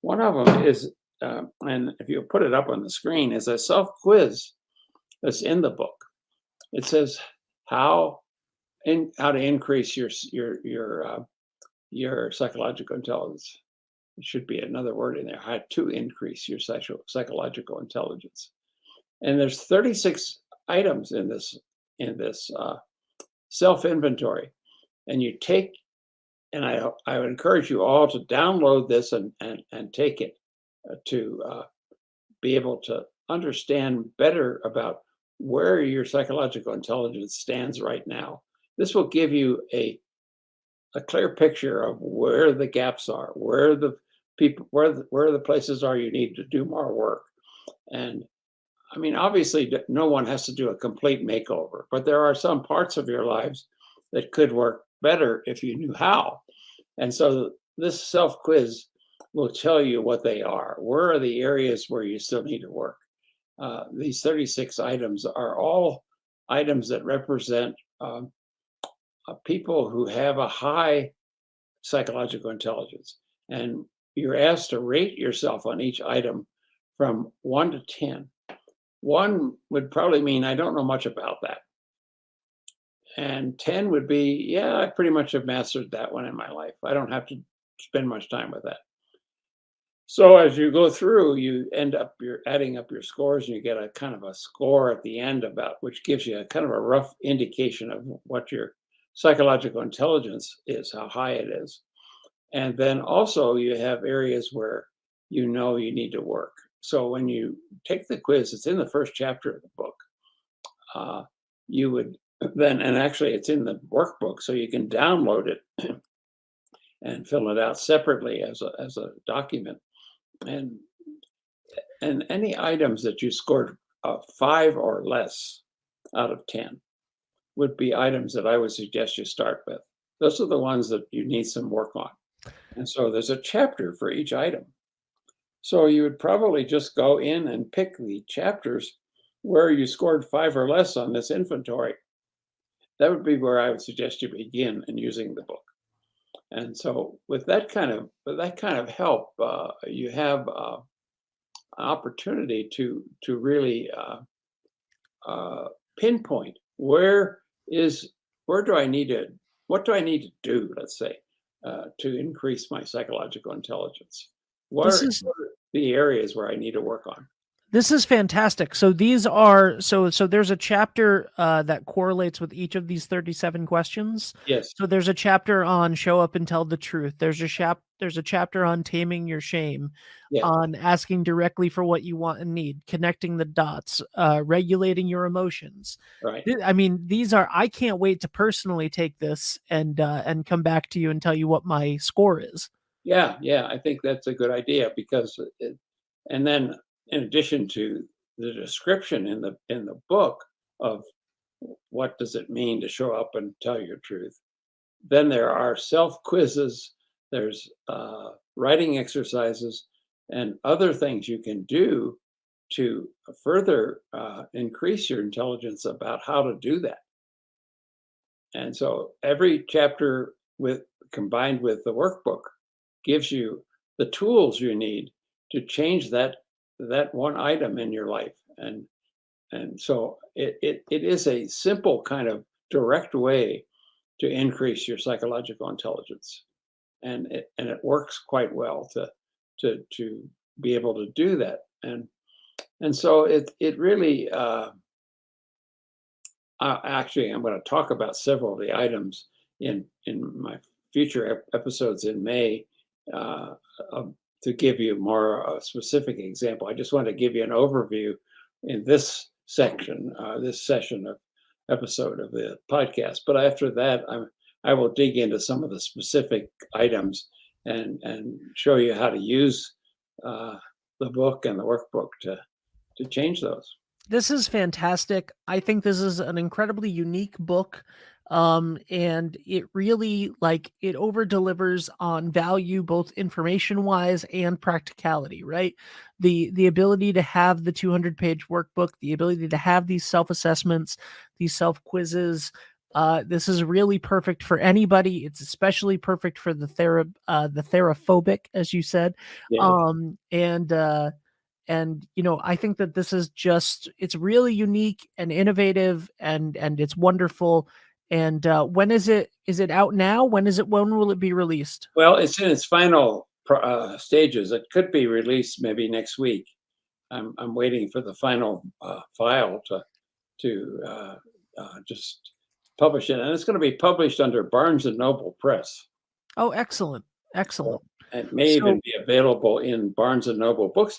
One of them is, and if you put it up on the screen, is a self quiz that's in the book. It says how how to increase your psychological intelligence. It should be another word in there. How to increase your psychological intelligence. And there's 36 items in this self inventory, and you take. And I would encourage you all to download this and take it to be able to understand better about where your psychological intelligence stands right now. This will give you a clear picture of where the gaps are, where the people, where the places are you need to do more work. And I mean, obviously, no one has to do a complete makeover, but there are some parts of your lives that could work better if you knew how. And so this self quiz will tell you what they are. Where are the areas where you still need to work? These 36 items are all items that represent people who have a high psychological intelligence. And you're asked to rate yourself on each item from 1 to 10. 1 would probably mean I don't know much about that. And 10 would be, yeah, I pretty much have mastered that one in my life. I don't have to spend much time with that. So as you go through, you're adding up your scores, and you get a kind of a score at the end about, which gives you a kind of a rough indication of what your psychological intelligence is, how high it is. And then also you have areas where you know you need to work. So when you take the quiz, it's in the first chapter of the book. You would then, and actually it's in the workbook, so you can download it and fill it out separately as a document. And any items that you scored 5 or less out of 10 would be items that I would suggest you start with. Those are the ones that you need some work on. And so there's a chapter for each item. So you would probably just go in and pick the chapters where you scored 5 or less on this inventory. That would be where I would suggest you begin in using the book. And so with that kind of help, you have an opportunity to really pinpoint what do I need to do, let's say, to increase my psychological intelligence. What are the areas where I need to work on? This is fantastic. So these are so there's a chapter that correlates with each of these 37 questions. Yes. So there's a chapter on show up and tell the truth. There's a chapter on taming your shame, on asking directly for what you want and need, connecting the dots, regulating your emotions. Right. I mean, I can't wait to personally take this and come back to you and tell you what my score is. Yeah, I think that's a good idea, because and then in addition to the description in the book of what does it mean to show up and tell your truth, then there are self quizzes, there's writing exercises, and other things you can do to further increase your intelligence about how to do that. And so every chapter combined with the workbook gives you the tools you need to change that one item in your life. And so it is a simple kind of direct way to increase your psychological intelligence. And it works quite well to be able to do that. And so it really actually, I'm going to talk about several of the items in my future episodes in May, to give you more specific example. I just want to give you an overview in this section, this session of episode of the podcast. But after that, I will dig into some of the specific items and show you how to use the book and the workbook to change those. This is fantastic. I think this is an incredibly unique book. And it really it over delivers on value, both information wise and practicality, right? The ability to have the 200-page workbook, the ability to have these self-assessments, these self-quizzes, This is really perfect for anybody. It's especially perfect for the therophobic, as you said. Yeah. And I think that this is just it's really unique and innovative, and it's wonderful. And when is it out now? When will it be released? Well, it's in its final stages. It could be released maybe next week. I'm waiting for the final file to just publish it, and it's going to be published under Barnes and Noble Press. Oh, excellent. So Excellent. it may even So be available in Barnes and Noble bookstores.